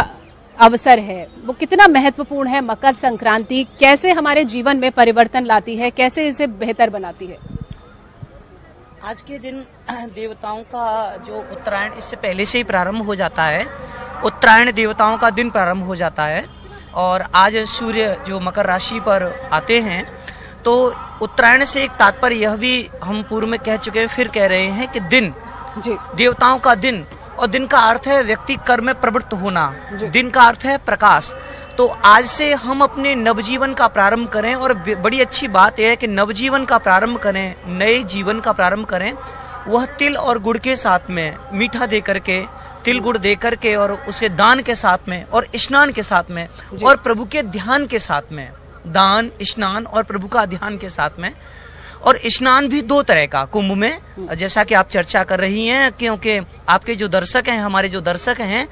अवसर है वो कितना महत्वपूर्ण है। मकर संक्रांति कैसे हमारे जीवन में परिवर्तन लाती है, कैसे इसे बेहतर बनाती है? आज के दिन देवताओं का जो उत्तरायण इससे पहले से ही प्रारंभ हो जाता है। उत्तरायण देवताओं का दिन प्रारंभ हो जाता है और आज सूर्य जो मकर राशि पर आते हैं, तो उत्तरायण से एक तात्पर्य यह भी हम पूर्व में कह चुके हैं, फिर कह रहे हैं कि दिन जी देवताओं का दिन, और दिन का अर्थ है व्यक्ति कर्म में प्रवृत्त होना, दिन का अर्थ है प्रकाश। तो आज से हम अपने नवजीवन का प्रारंभ करें और बड़ी अच्छी बात यह है कि नवजीवन का प्रारंभ करें, नए जीवन का प्रारंभ करें, वह तिल और गुड़ के साथ में, मीठा दे करके, तिल गुड़ दे करके और उसके दान के साथ में और स्नान के साथ में और प्रभु के ध्यान के साथ में, दान, स्नान और प्रभु का ध्यान के साथ में। और स्नान भी 2 तरह का कुंभ में, जैसा कि आप चर्चा कर रही हैं, क्योंकि आपके जो दर्शक हैं, हमारे जो दर्शक हैं,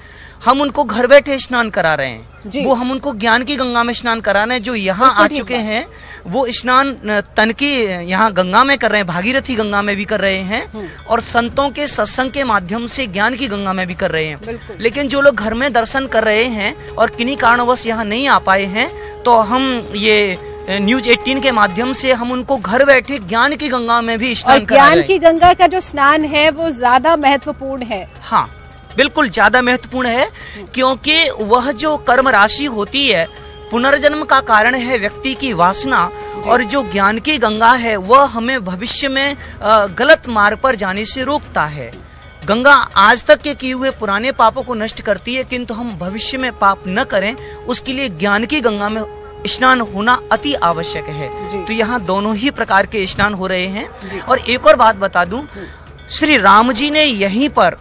हम उनको घर बैठे स्नान करा रहे हैं। वो हम उनको ज्ञान की गंगा में स्नान करा रहे हैं। जो यहाँ आ चुके हैं वो स्नान तन की यहाँ गंगा में कर रहे हैं, भागीरथी गंगा में भी कर रहे हैं और संतों के सत्संग के माध्यम से ज्ञान की गंगा में भी कर रहे हैं। लेकिन जो लोग घर में दर्शन कर रहे हैं और किन्हीं कारणवश यहाँ नहीं आ पाए हैं, तो हम ये न्यूज 18 के माध्यम से हम उनको घर बैठे ज्ञान की गंगा में भी स्नान करा रहे हैं। ज्ञान की गंगा का जो स्नान है वो ज्यादा महत्वपूर्ण है। हाँ, बिल्कुल ज्यादा महत्वपूर्ण है, क्योंकि वह जो कर्म राशि होती है, पुनर्जन्म का कारण है व्यक्ति की वासना, और जो ज्ञान की गंगा है वह हमें भविष्य में गलत मार्ग पर जाने से रोकता है। गंगा आज तक के किए हुए पुराने पापों को नष्ट करती है, किंतु हम भविष्य में पाप न करें उसके लिए ज्ञान की गंगा में स्नान होना अति आवश्यक है। तो यहाँ दोनों ही प्रकार के स्नान हो रहे हैं। और एक और बात बता दूं, श्री राम जी ने यहीं पर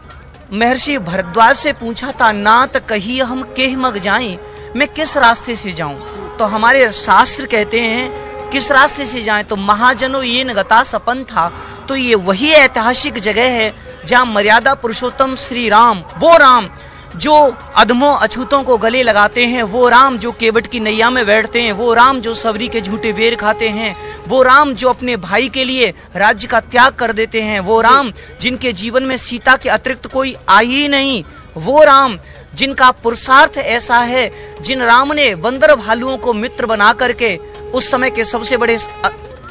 महर्षि भरद्वाज से पूछा था, नाथ कहिए हम केह मग जाएं, मैं किस रास्ते से जाऊं? तो हमारे शास्त्र कहते हैं किस रास्ते से जाएं, तो महाजनो ये नगता सपन था। तो ये वही ऐतिहासिक जगह है जहाँ मर्यादा पुरुषोत्तम श्री राम, वो राम जो अधमों अछूतों को गले लगाते हैं, वो राम जो केवट की नैया में बैठते हैं, वो राम जो सबरी के झूठे बेर खाते हैं, वो राम जो अपने भाई के लिए राज्य का त्याग कर देते हैं, वो राम जिनके जीवन में सीता के अतिरिक्त कोई आई ही नहीं, वो राम जिनका पुरुषार्थ ऐसा है, जिन राम ने बंदर भालुओं को मित्र बना करके उस समय के सबसे बड़े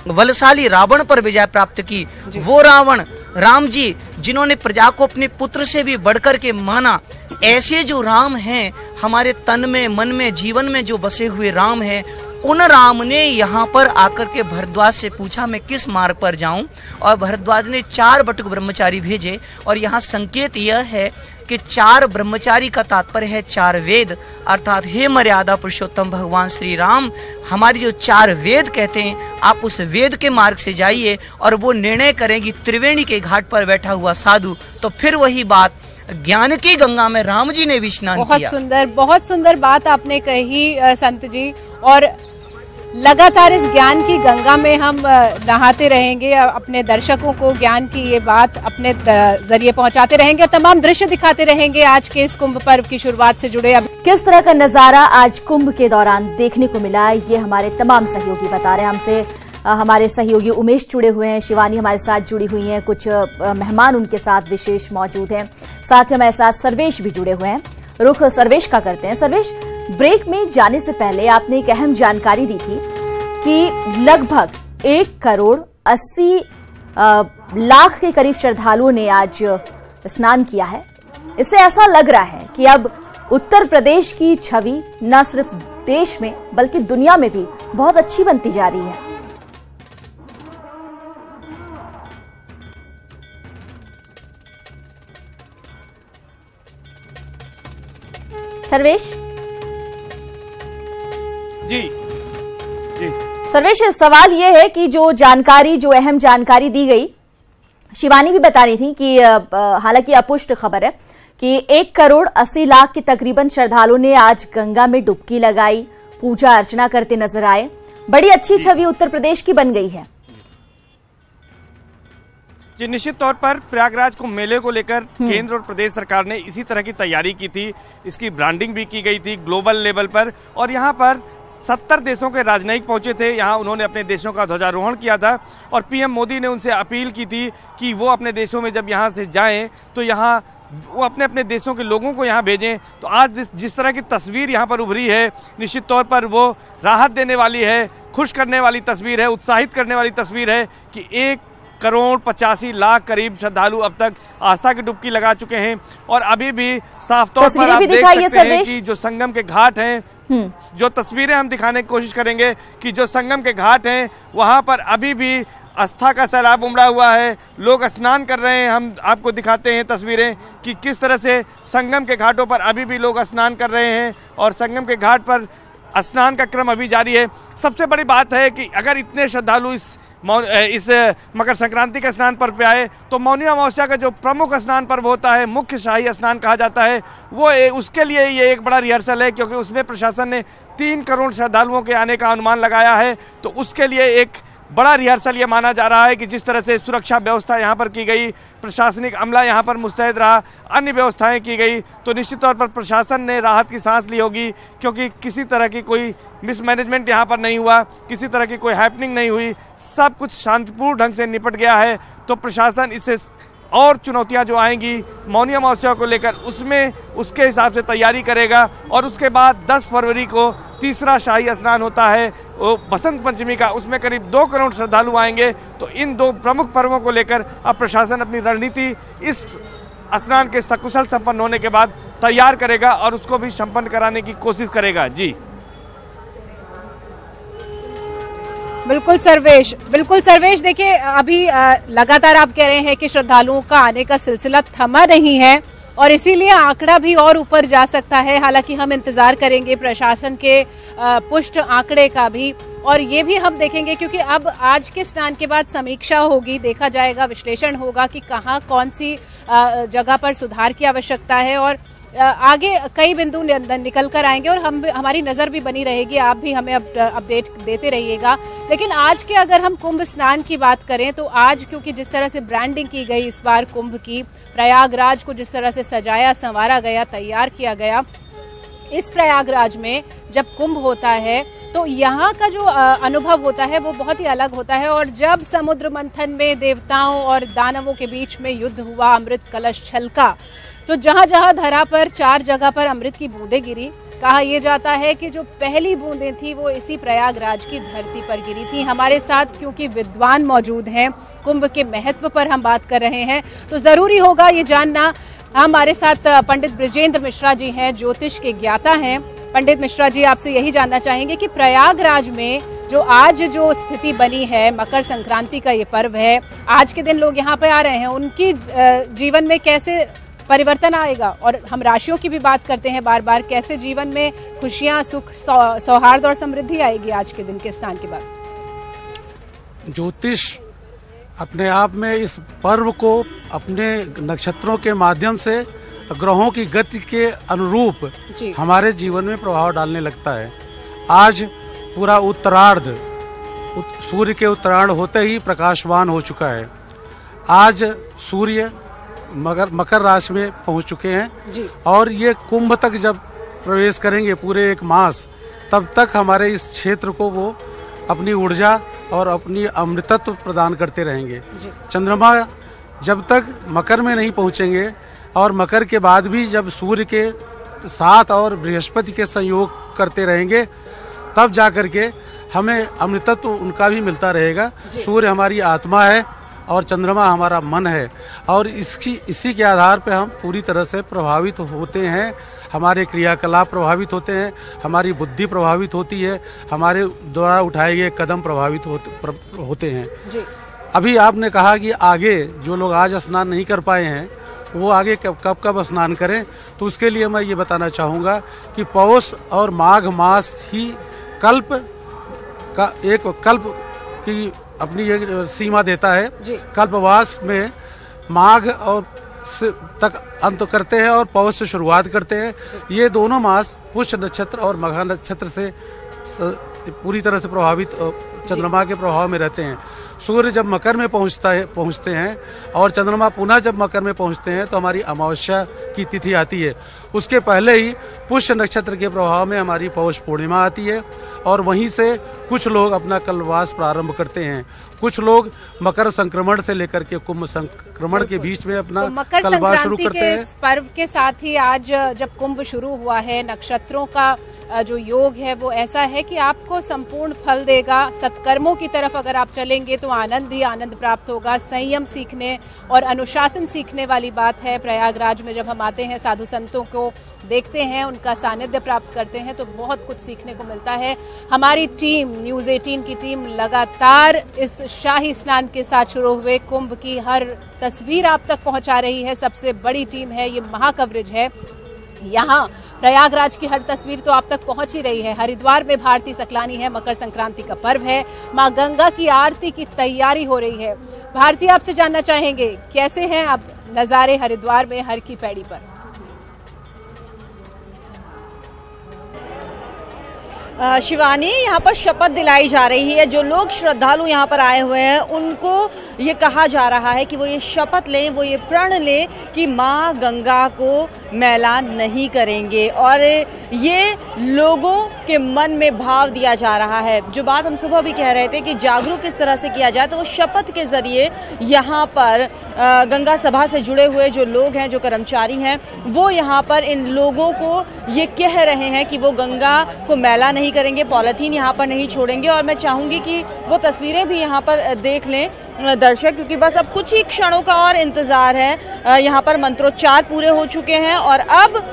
बलशाली रावण पर विजय प्राप्त की, वो राम जी जिन्होंने प्रजा को अपने पुत्र से भी बढ़कर के माना। ऐसे जो राम हैं, हमारे तन में, मन में, जीवन में जो बसे हुए राम हैं, उन राम ने यहाँ पर आकर के भरद्वाज से पूछा मैं किस मार्ग पर जाऊं, और भरद्वाज ने 4 बटुक ब्रह्मचारी भेजे। और यहाँ संकेत यह है कि 4 ब्रह्मचारी का तात्पर्य है 4 वेद, अर्थात हे मर्यादा पुरुषोत्तम भगवान श्री राम, हमारी जो 4 वेद कहते हैं, आप उस वेद के मार्ग से जाइए। और वो निर्णय करेंगी त्रिवेणी के घाट पर बैठा हुआ साधु। तो फिर वही बात, ज्ञान की गंगा में राम जी ने भी स्नान किया। बहुत सुंदर बात आपने कही संत जी। और लगातार इस ज्ञान की गंगा में हम नहाते रहेंगे, अपने दर्शकों को ज्ञान की ये बात अपने जरिए पहुंचाते रहेंगे, तमाम दृश्य दिखाते रहेंगे आज के इस कुंभ पर्व की शुरुआत से जुड़े। अब किस तरह का नजारा आज कुंभ के दौरान देखने को मिला, ये हमारे तमाम सहयोगी बता रहे हैं। हमसे हमारे सहयोगी उमेश जुड़े हुए हैं, शिवानी हमारे साथ जुड़ी हुई हैं, कुछ मेहमान उनके साथ विशेष मौजूद हैं, साथ ही हमारे साथ सर्वेश भी जुड़े हुए हैं। रुख सर्वेश का करते हैं। सर्वेश, ब्रेक में जाने से पहले आपने एक अहम जानकारी दी थी कि लगभग 1,80,00,000 के करीब श्रद्धालुओं ने आज स्नान किया है। इससे ऐसा लग रहा है कि अब उत्तर प्रदेश की छवि न सिर्फ देश में बल्कि दुनिया में भी बहुत अच्छी बनती जा रही है। सर्वेश जी सर्वेश, सवाल ये है कि जो अहम जानकारी दी गई, शिवानी भी बता रही थी कि हालांकि अपुष्ट खबर है कि 1,80,00,000 के तकरीबन श्रद्धालुओं ने आज गंगा में डुबकी लगाई, पूजा अर्चना करते नजर आए। बड़ी अच्छी छवि उत्तर प्रदेश की बन गई है। जी, निश्चित तौर पर प्रयागराज कुंभ मेले को लेकर केंद्र और प्रदेश सरकार ने इसी तरह की तैयारी की थी। इसकी ब्रांडिंग भी की गई थी ग्लोबल लेवल पर, और यहाँ पर 70 देशों के राजनयिक पहुंचे थे। यहाँ उन्होंने अपने देशों का ध्वजारोहण किया था, और पीएम मोदी ने उनसे अपील की थी कि वो अपने देशों में जब यहाँ से जाएं तो यहाँ वो अपने अपने देशों के लोगों को यहाँ भेजें। तो आज जिस तरह की तस्वीर यहाँ पर उभरी है, निश्चित तौर पर वो राहत देने वाली है, खुश करने वाली तस्वीर है, उत्साहित करने वाली तस्वीर है कि 1,85,00,000 करीब श्रद्धालु अब तक आस्था की डुबकी लगा चुके हैं। और अभी भी साफ तौर पर आप देख सकते हैं कि जो संगम के घाट हैं, जो तस्वीरें हम दिखाने की कोशिश करेंगे कि जो संगम के घाट हैं वहां पर अभी भी आस्था का सैलाब उमड़ा हुआ है, लोग स्नान कर रहे हैं। हम आपको दिखाते हैं तस्वीरें कि किस तरह से संगम के घाटों पर अभी भी लोग स्नान कर रहे हैं, और संगम के घाट पर स्नान का क्रम अभी जारी है। सबसे बड़ी बात है कि अगर इतने श्रद्धालु इस मकर संक्रांति का स्नान पर्व पे आए, तो मौनी अमावस्या का जो प्रमुख स्नान पर्व होता है, मुख्य शाही स्नान कहा जाता है, वो उसके लिए ये एक बड़ा रिहर्सल है, क्योंकि उसमें प्रशासन ने 3 करोड़ श्रद्धालुओं के आने का अनुमान लगाया है। तो उसके लिए एक बड़ा रिहर्सल ये माना जा रहा है कि जिस तरह से सुरक्षा व्यवस्था यहाँ पर की गई, प्रशासनिक अमला यहाँ पर मुस्तैद रहा, अन्य व्यवस्थाएं की गई, तो निश्चित तौर पर प्रशासन ने राहत की सांस ली होगी, क्योंकि किसी तरह की कोई मिसमैनेजमेंट यहाँ पर नहीं हुआ, किसी तरह की कोई हैपनिंग नहीं हुई, सब कुछ शांतिपूर्ण ढंग से निपट गया है। तो प्रशासन इससे और चुनौतियां जो आएंगी मौनी अमावस्या को लेकर, उसमें उसके हिसाब से तैयारी करेगा। और उसके बाद 10 फरवरी को तीसरा शाही स्नान होता है, वो बसंत पंचमी का, उसमें करीब 2 करोड़ श्रद्धालु आएंगे। तो इन 2 प्रमुख पर्वों को लेकर अब प्रशासन अपनी रणनीति इस स्नान के सकुशल संपन्न होने के बाद तैयार करेगा और उसको भी संपन्न कराने की कोशिश करेगा। जी बिल्कुल सर्वेश, देखिए अभी लगातार आप कह रहे हैं कि श्रद्धालुओं का आने का सिलसिला थमा नहीं है और इसीलिए आंकड़ा भी और ऊपर जा सकता है। हालांकि हम इंतजार करेंगे प्रशासन के पुष्ट आंकड़े का भी, और ये भी हम देखेंगे क्योंकि अब आज के स्नान के बाद समीक्षा होगी, देखा जाएगा, विश्लेषण होगा कि कहाँ कौन सी जगह पर सुधार की आवश्यकता है और आगे कई बिंदु निकल कर आएंगे और हमारी नजर भी बनी रहेगी। आप भी हमें अपडेट देते रहिएगा। लेकिन आज के अगर हम कुंभ स्नान की बात करें तो आज क्योंकि जिस तरह से ब्रांडिंग की गई इस बार कुंभ की, प्रयागराज को जिस तरह से सजाया संवारा गया, तैयार किया गया, इस प्रयागराज में जब कुंभ होता है तो यहाँ का जो अनुभव होता है वो बहुत ही अलग होता है। और जब समुद्र मंथन में देवताओं और दानवों के बीच में युद्ध हुआ, अमृत कलश छलका, तो जहाँ जहाँ धरा पर 4 जगह पर अमृत की बूंदें गिरी, कहा यह जाता है कि जो पहली बूंदें थी वो इसी प्रयागराज की धरती पर गिरी थी। हमारे साथ क्योंकि विद्वान मौजूद हैं, कुंभ के महत्व पर हम बात कर रहे हैं, तो जरूरी होगा ये जानना। हमारे साथ पंडित बृजेंद्र मिश्रा जी हैं, ज्योतिष के ज्ञाता हैं। पंडित मिश्रा जी, आपसे यही जानना चाहेंगे कि प्रयागराज में जो आज जो स्थिति बनी है, मकर संक्रांति का ये पर्व है, आज के दिन लोग यहाँ पे आ रहे हैं, उनकी जीवन में कैसे परिवर्तन आएगा? और हम राशियों की भी बात करते हैं बार बार, कैसे जीवन में खुशियां, सुख, सौहार्द और समृद्धि आएगी आज के दिन के स्नान के बाद? ज्योतिष अपने आप में इस पर्व को अपने नक्षत्रों के माध्यम से ग्रहों की गति के अनुरूप हमारे जीवन में प्रभाव डालने लगता है। आज पूरा उत्तरार्ध, सूर्य के उत्तरायण होते ही प्रकाशवान हो चुका है। आज सूर्य मकर राशि में पहुंच चुके हैं जी। और ये कुंभ तक जब प्रवेश करेंगे पूरे 1 मास, तब तक हमारे इस क्षेत्र को वो अपनी ऊर्जा और अपनी अमृतत्व प्रदान करते रहेंगे। चंद्रमा जब तक मकर में नहीं पहुंचेंगे और मकर के बाद भी जब सूर्य के साथ और बृहस्पति के संयोग करते रहेंगे, तब जाकर के हमें अमृतत्व उनका भी मिलता रहेगा। सूर्य हमारी आत्मा है और चंद्रमा हमारा मन है, और इसी के आधार पर हम पूरी तरह से प्रभावित होते हैं। हमारे क्रियाकलाप प्रभावित होते हैं, हमारी बुद्धि प्रभावित होती है, हमारे द्वारा उठाए गए कदम प्रभावित होते हैं जी। अभी आपने कहा कि आगे जो लोग आज स्नान नहीं कर पाए हैं वो आगे कब स्नान करें, तो उसके लिए मैं ये बताना चाहूँगा कि पौष और माघ मास ही कल्प की अपनी एक सीमा देता है। कल्पवास में माघ और तक अंत करते हैं और पौष से शुरुआत करते हैं। ये दोनों मास पुष्य नक्षत्र और मघा नक्षत्र से पूरी तरह से प्रभावित चंद्रमा के प्रभाव में रहते हैं। सूर्य जब मकर में पहुंचते हैं और चंद्रमा पुनः जब मकर में पहुंचते हैं तो हमारी अमावस्या की तिथि आती है। उसके पहले ही पुष्य नक्षत्र के प्रभाव में हमारी पौष पूर्णिमा आती है और वहीं से कुछ लोग अपना कल्पवास प्रारंभ करते हैं। कुछ लोग मकर संक्रमण से लेकर के कुंभ संक्रमण के बीच में अपना तो कल्पवास शुरू करते हैं। इस पर्व के साथ ही आज जब कुंभ शुरू हुआ है, नक्षत्रों का जो योग है वो ऐसा है कि आपको संपूर्ण फल देगा। सत्कर्मों की तरफ अगर आप चलेंगे तो आनंद ही आनंद प्राप्त होगा। संयम सीखने और अनुशासन सीखने वाली बात है। प्रयागराज में जब हम आते हैं, साधु संतों को देखते हैं, उनका सानिध्य प्राप्त करते हैं, तो बहुत कुछ सीखने को मिलता है। हमारी टीम, न्यूज़ 18 की टीम लगातार इस शाही स्नान के साथ शुरू हुए कुंभ की हर तस्वीर आप तक पहुंचा रही है। सबसे बड़ी टीम है, ये महाकवरेज है। यहाँ प्रयागराज की हर तस्वीर तो आप तक पहुंच ही रही है। हरिद्वार में भारती सकलानी है, मकर संक्रांति का पर्व है, मां गंगा की आरती की तैयारी हो रही है। भारती, आपसे जानना चाहेंगे कैसे हैं अब नजारे हरिद्वार में हर की पैड़ी पर? शिवानी, यहाँ पर शपथ दिलाई जा रही है। जो लोग श्रद्धालु यहाँ पर आए हुए हैं उनको ये कहा जा रहा है कि वो ये शपथ लें, वो ये प्रण लें कि माँ गंगा को मैला नहीं करेंगे। और ये लोगों के मन में भाव दिया जा रहा है। जो बात हम सुबह भी कह रहे थे कि जागरूक किस तरह से किया जाए, तो वो शपथ के जरिए यहाँ पर गंगा सभा से जुड़े हुए जो लोग हैं, जो कर्मचारी हैं, वो यहाँ पर इन लोगों को ये कह रहे हैं कि वो गंगा को मैला नहीं करेंगे, पॉलीथीन यहाँ पर नहीं छोड़ेंगे। और मैं चाहूँगी कि वो तस्वीरें भी यहाँ पर देख लें दर्शक, क्योंकि बस अब कुछ ही क्षणों का और इंतज़ार है। यहाँ पर मंत्रोच्चार पूरे हो चुके हैं और अब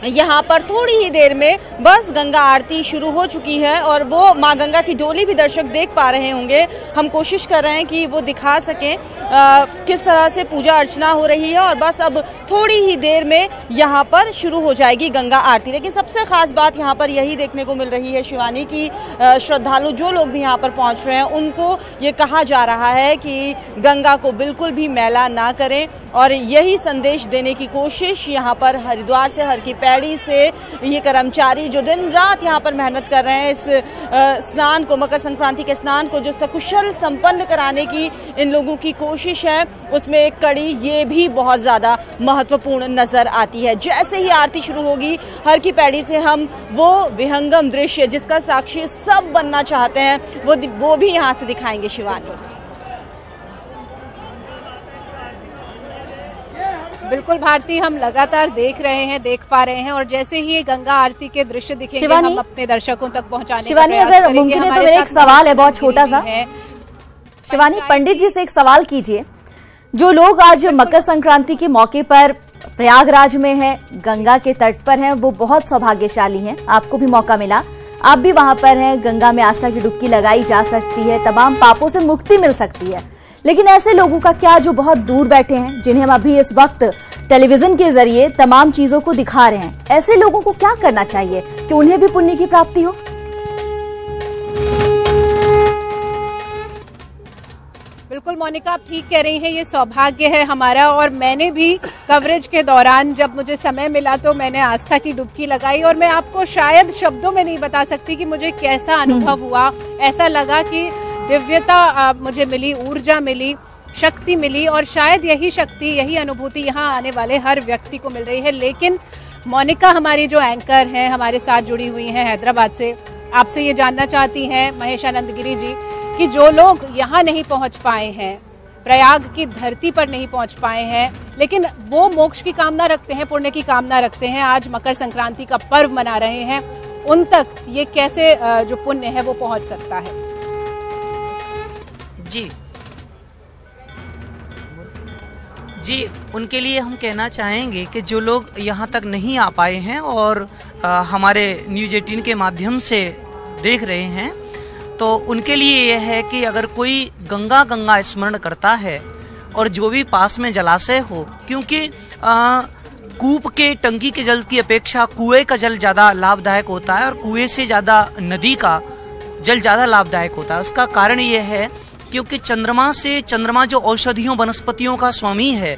यहाँ पर थोड़ी ही देर में बस गंगा आरती शुरू हो चुकी है और वो माँ गंगा की डोली भी दर्शक देख पा रहे होंगे। हम कोशिश कर रहे हैं कि वो दिखा सकें किस तरह से पूजा अर्चना हो रही है और बस अब थोड़ी ही देर में यहाँ पर शुरू हो जाएगी गंगा आरती। लेकिन सबसे खास बात यहाँ पर यही देखने को मिल रही है शिवानी की श्रद्धालु जो लोग भी यहाँ पर पहुँच रहे हैं उनको ये कहा जा रहा है कि गंगा को बिल्कुल भी मैला ना करें और यही संदेश देने की कोशिश यहाँ पर हरिद्वार से, हर की पैड़ी से ये कर्मचारी जो दिन रात यहाँ पर मेहनत कर रहे हैं इस स्नान को, मकर संक्रांति के स्नान को जो सकुशल संपन्न कराने की इन लोगों की कोशिश है, उसमें एक कड़ी ये भी बहुत ज़्यादा महत्वपूर्ण नजर आती है। जैसे ही आरती शुरू होगी, हर की पैड़ी से हम वो विहंगम दृश्य जिसका साक्षी सब बनना चाहते हैं वो भी यहाँ से दिखाएंगे शिवानी। बिल्कुल भारती, हम लगातार देख रहे हैं, देख पा रहे हैं और जैसे ही ये गंगा आरती के दृश्य दिखेंगे हम अपने दर्शकों तक पहुंचाने का प्रयास करेंगे। अगर मुमकिन है तो मेरा एक सवाल है बहुत छोटा सा। शिवानी, पंडित जी से एक सवाल कीजिए, जो लोग आज मकर संक्रांति के मौके पर प्रयागराज में हैं, गंगा के तट पर हैं, वो बहुत सौभाग्यशाली हैं। आपको भी मौका मिला, आप भी वहां पर हैं, गंगा में आस्था की डुबकी लगाई जा सकती है, तमाम पापों से मुक्ति मिल सकती है। लेकिन ऐसे लोगों का क्या जो बहुत दूर बैठे हैं, जिन्हें हम अभी इस वक्त टेलीविजन के जरिए तमाम चीजों को दिखा रहे हैं, ऐसे लोगों को क्या करना चाहिए कि उन्हें भी पुण्य की प्राप्ति हो? बिल्कुल मोनिका, आप ठीक कह रही हैं, ये सौभाग्य है हमारा। और मैंने भी कवरेज के दौरान जब मुझे समय मिला तो मैंने आस्था की डुबकी लगाई और मैं आपको शायद शब्दों में नहीं बता सकती कि मुझे कैसा अनुभव हुआ। ऐसा लगा कि दिव्यता मुझे मिली, ऊर्जा मिली, शक्ति मिली और शायद यही शक्ति, यही अनुभूति यहाँ आने वाले हर व्यक्ति को मिल रही है। लेकिन मोनिका हमारी जो एंकर हैं, हमारे साथ जुड़ी हुई हैं हैदराबाद से, आपसे ये जानना चाहती हैं महेशानंद गिरी जी कि जो लोग यहाँ नहीं पहुँच पाए हैं, प्रयाग की धरती पर नहीं पहुँच पाए हैं, लेकिन वो मोक्ष की कामना रखते हैं, पुण्य की कामना रखते हैं, आज मकर संक्रांति का पर्व मना रहे हैं, उन तक ये कैसे जो पुण्य है वो पहुँच सकता है? जी, उनके लिए हम कहना चाहेंगे कि जो लोग यहाँ तक नहीं आ पाए हैं और हमारे न्यूज़ 18 के माध्यम से देख रहे हैं, तो उनके लिए यह है कि अगर कोई गंगा स्मरण करता है और जो भी पास में जलाशय हो, क्योंकि कूप के टंकी के जल की अपेक्षा कुएं का जल ज़्यादा लाभदायक होता है और कुएं से ज़्यादा नदी का जल ज़्यादा लाभदायक होता है। उसका कारण ये है क्योंकि चंद्रमा जो औषधियों वनस्पतियों का स्वामी है,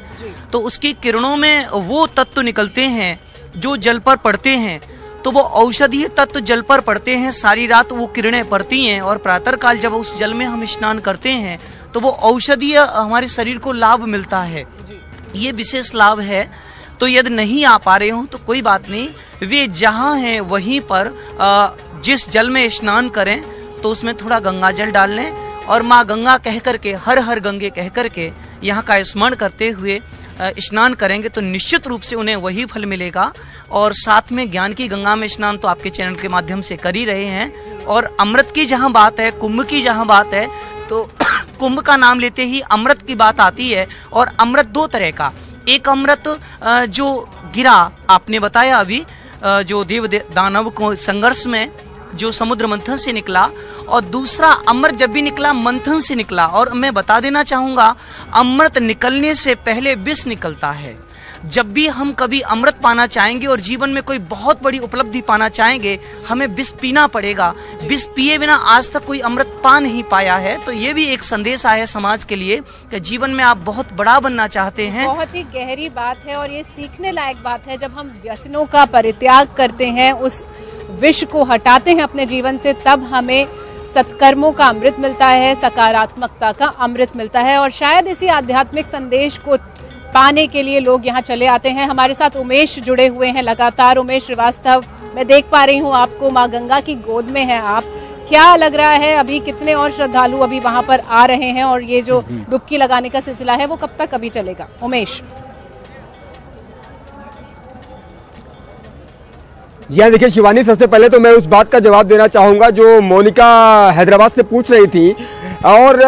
तो उसकी किरणों में वो तत्व निकलते हैं जो जल पर पड़ते हैं, तो वो औषधीय तत्व जल पर पड़ते हैं, सारी रात वो किरणें पड़ती हैं और प्रातः काल जब उस जल में हम स्नान करते हैं तो वो औषधीय हमारे शरीर को लाभ मिलता है। ये विशेष लाभ है। तो यदि नहीं आ पा रहे हो तो कोई बात नहीं, वे जहाँ हैं वहीं पर जिस जल में स्नान करें तो उसमें थोड़ा गंगा जल डाल लें और माँ गंगा कह करके, हर हर गंगे कह करके यहाँ का स्मरण करते हुए स्नान करेंगे तो निश्चित रूप से उन्हें वही फल मिलेगा। और साथ में ज्ञान की गंगा में स्नान तो आपके चैनल के माध्यम से कर ही रहे हैं। और अमृत की जहाँ बात है, कुंभ की जहाँ बात है, तो कुंभ का नाम लेते ही अमृत की बात आती है। और अमृत दो तरह का, एक अमृत जो गिरा आपने बताया अभी, जो देव दानव को संघर्ष में जो समुद्र मंथन से निकला, और दूसरा अमृत जब भी निकला मंथन से निकला। और मैं बता देना चाहूंगा, अमृत निकलने से पहले विष निकलता है। जब भी हम कभी अमृत पाना चाहेंगे और जीवन में कोई बहुत बड़ी उपलब्धि पाना चाहेंगे, हमें विष पीना पड़ेगा। विष पिए बिना आज तक कोई अमृत पा नहीं पाया है। तो ये भी एक संदेश आया समाज के लिए कि जीवन में आप बहुत बड़ा बनना चाहते हैं। बहुत ही गहरी बात है और ये सीखने लायक बात है। जब हम व्यसनों का परित्याग करते हैं, उस विष को हटाते हैं अपने जीवन से, तब हमें सत्कर्मों का अमृत मिलता है, सकारात्मकता का अमृत मिलता है। और शायद इसी आध्यात्मिक संदेश को पाने के लिए लोग यहाँ चले आते हैं। हमारे साथ उमेश जुड़े हुए हैं लगातार। उमेश श्रीवास्तव, मैं देख पा रही हूँ आपको, माँ गंगा की गोद में है आप। क्या लग रहा है अभी कितने और श्रद्धालु अभी वहां पर आ रहे हैं और ये जो डुबकी लगाने का सिलसिला है वो कब तक अभी चलेगा? उमेश। यह देखिए शिवानी, सबसे पहले तो मैं उस बात का जवाब देना चाहूंगा जो मोनिका हैदराबाद से पूछ रही थी, और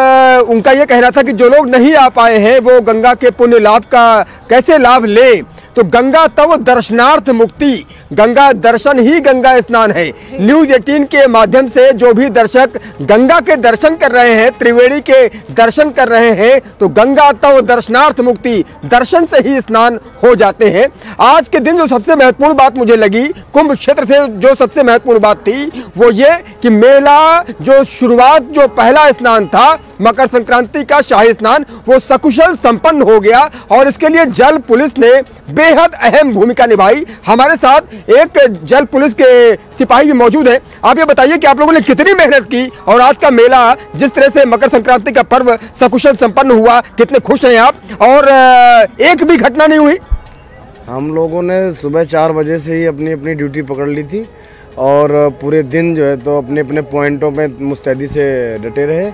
उनका यह कहना था कि जो लोग नहीं आ पाए हैं वो गंगा के पुण्य लाभ का कैसे लाभ ले। तो गंगा तव दर्शनार्थ मुक्ति, गंगा दर्शन ही गंगा स्नान है। न्यूज 18 के माध्यम से जो भी दर्शक गंगा के दर्शन कर रहे हैं, त्रिवेणी के दर्शन कर रहे हैं, तो गंगा तव दर्शनार्थ मुक्ति, दर्शन से ही स्नान हो जाते हैं। आज के दिन जो सबसे महत्वपूर्ण बात मुझे लगी, कुंभ क्षेत्र से जो सबसे महत्वपूर्ण बात थी वो ये कि मेला जो शुरुआत, जो पहला स्नान था मकर संक्रांति का शाही स्नान, वो सकुशल संपन्न हो गया और इसके लिए जल पुलिस ने बेहद अहम भूमिका निभाई। हमारे साथ एक जल पुलिस के सिपाही भी मौजूद हैं। आप ये बताइए कि आप लोगों ने कितनी मेहनत की और आज का मेला जिस तरह से मकर संक्रांति का पर्व सकुशल संपन्न हुआ, कितने खुश हैं आप? और एक भी घटना नहीं हुई? हम लोगों ने सुबह 4 बजे से ही अपनी अपनी ड्यूटी पकड़ ली थी और पूरे दिन जो है तो अपने अपने पॉइंटों पे मुस्तैदी से डटे रहे,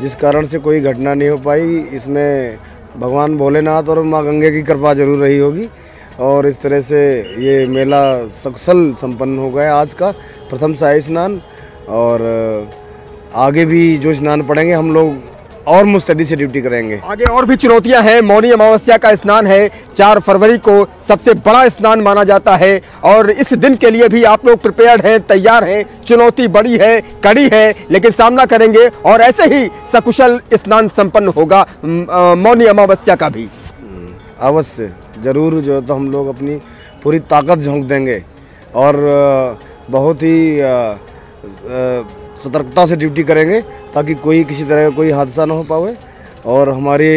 जिस कारण से कोई घटना नहीं हो पाई। इसमें भगवान भोलेनाथ और माँ गंगे की कृपा जरूर रही होगी और इस तरह से ये मेला सकुशल संपन्न हो गया आज का प्रथम शाही स्नान। और आगे भी जो स्नान पड़ेंगे हम लोग और मुस्तैदी से ड्यूटी करेंगे। आगे और भी चुनौतियां हैं। मौनी अमावस्या का स्नान है, 4 फरवरी को सबसे बड़ा स्नान माना जाता है और इस दिन के लिए भी आप लोग प्रिपेयर्ड हैं, तैयार हैं। चुनौती बड़ी है, कड़ी है, लेकिन सामना करेंगे और ऐसे ही सकुशल स्नान संपन्न होगा मौनी अमावस्या का भी। अवश्य जरूर जो तो हम लोग अपनी पूरी ताकत झोंक देंगे और बहुत ही सतर्कता से ड्यूटी करेंगे ताकि कोई किसी तरह का कोई हादसा ना हो पाए। और हमारी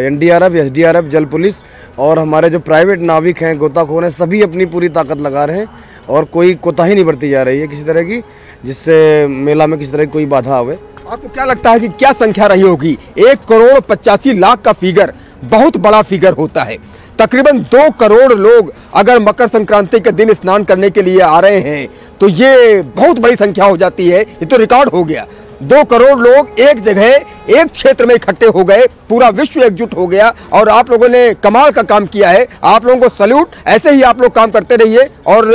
NDRF, SDRF, जल पुलिस और हमारे जो प्राइवेट नाविक हैं, गोताखोर हैं, सभी अपनी पूरी ताकत लगा रहे हैं और कोई कोताही नहीं बरती जा रही है किसी तरह की, जिससे मेला में किसी तरह की कोई बाधा आवे। आपको क्या लगता है कि क्या संख्या रही होगी? 1,85,00,000 का फिगर बहुत बड़ा फिगर होता है। तकरीबन 2 करोड़ लोग अगर मकर संक्रांति के दिन स्नान करने के लिए आ रहे हैं तो ये बहुत बड़ी संख्या हो जाती है। ये तो रिकॉर्ड हो गया। 2 करोड़ लोग एक जगह, एक क्षेत्र में इकट्ठे हो गए, पूरा विश्व एकजुट हो गया और आप लोगों ने कमाल का काम किया है। आप लोगों को सैल्यूट। ऐसे ही आप लोग काम करते रहिए और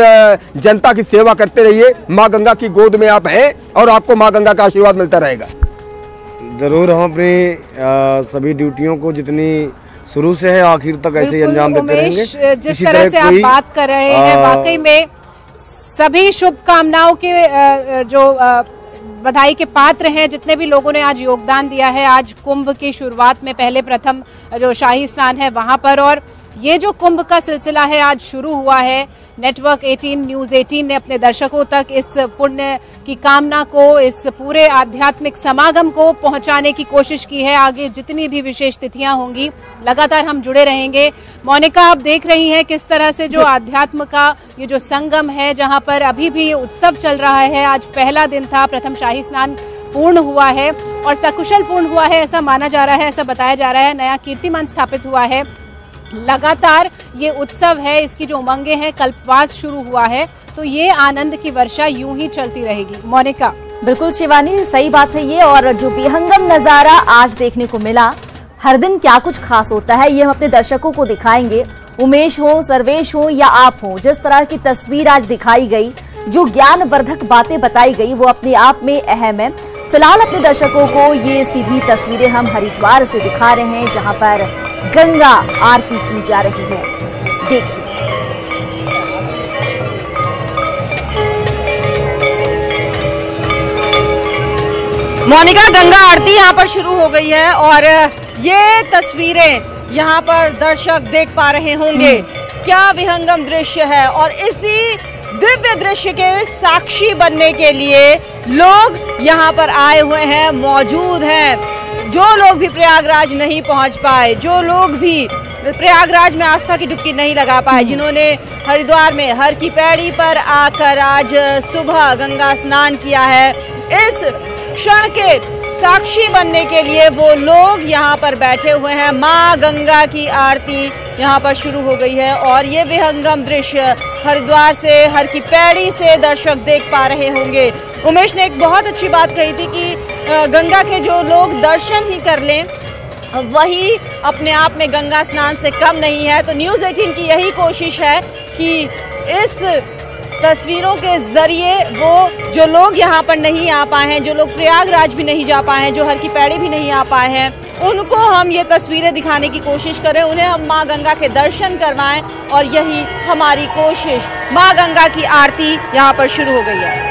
जनता की सेवा करते रहिए। माँ गंगा की गोद में आप हैं और आपको माँ गंगा का आशीर्वाद मिलता रहेगा। जरूर हम अपनी सभी ड्यूटियों को जितनी शुरू से है आखिर तक ऐसे ही अंजाम देते रहेंगे। जिस तरह से आप बात कर रहे हैं, वाकई में सभी शुभकामनाओं के जो बधाई के पात्र हैं जितने भी लोगों ने आज योगदान दिया है। आज कुंभ की शुरुआत में पहले प्रथम जो शाही स्नान है वहां पर, और ये जो कुंभ का सिलसिला है आज शुरू हुआ है। नेटवर्क 18, न्यूज 18 ने अपने दर्शकों तक इस पुण्य की कामना को, इस पूरे आध्यात्मिक समागम को पहुंचाने की कोशिश की है। आगे जितनी भी विशेष तिथियां होंगी लगातार हम जुड़े रहेंगे। मोनिका, आप देख रही हैं किस तरह से जो आध्यात्म का ये जो संगम है, जहां पर अभी भी उत्सव चल रहा है। आज पहला दिन था, प्रथम शाही स्नान पूर्ण हुआ है और सकुशल पूर्ण हुआ है ऐसा माना जा रहा है, ऐसा बताया जा रहा है। नया कीर्तिमान स्थापित हुआ है। लगातार ये उत्सव है, इसकी जो उमंगे हैं, कल्पवास शुरू हुआ है, तो ये आनंद की वर्षा यूं ही चलती रहेगी। मोनिका। बिल्कुल शिवानी, सही बात है ये। और जो विहंगम नजारा आज देखने को मिला, हर दिन क्या कुछ खास होता है ये हम अपने दर्शकों को दिखाएंगे। उमेश हो, सर्वेश हो या आप हो, जिस तरह की तस्वीर आज दिखाई गई, जो ज्ञानवर्धक बातें बताई गई, वो अपने आप में अहम है। फिलहाल अपने दर्शकों को ये सीधी तस्वीरें हम हरिद्वार से दिखा रहे हैं, जहां पर गंगा आरती की जा रही है। देखिए। मोनिका, गंगा आरती यहाँ पर शुरू हो गई है और ये तस्वीरें यहाँ पर दर्शक देख पा रहे होंगे। क्या विहंगम दृश्य है और इसी दिव्य दृश्य के साक्षी बनने के लिए लोग यहाँ पर आए हुए हैं, मौजूद हैं। जो लोग भी प्रयागराज नहीं पहुँच पाए, जो लोग भी प्रयागराज में आस्था की डुबकी नहीं लगा पाए, जिन्होंने हरिद्वार में हर की पैड़ी पर आकर आज सुबह गंगा स्नान किया है, इस क्षण के साक्षी बनने के लिए वो लोग यहाँ पर बैठे हुए हैं। माँ गंगा की आरती यहाँ पर शुरू हो गई है और ये विहंगम दृश्य हरिद्वार से, हर की पैड़ी से दर्शक देख पा रहे होंगे। उमेश ने एक बहुत अच्छी बात कही थी कि गंगा के जो लोग दर्शन ही कर लें वही अपने आप में गंगा स्नान से कम नहीं है। तो न्यूज़ 18 की यही कोशिश है कि इस तस्वीरों के जरिए वो जो लोग यहाँ पर नहीं आ पाए हैं, जो लोग प्रयागराज भी नहीं जा पाए हैं, जो हर की पैड़ी भी नहीं आ पाए हैं, उनको हम ये तस्वीरें दिखाने की कोशिश करें, उन्हें हम माँ गंगा के दर्शन करवाएं और यही हमारी कोशिश। माँ गंगा की आरती यहाँ पर शुरू हो गई है।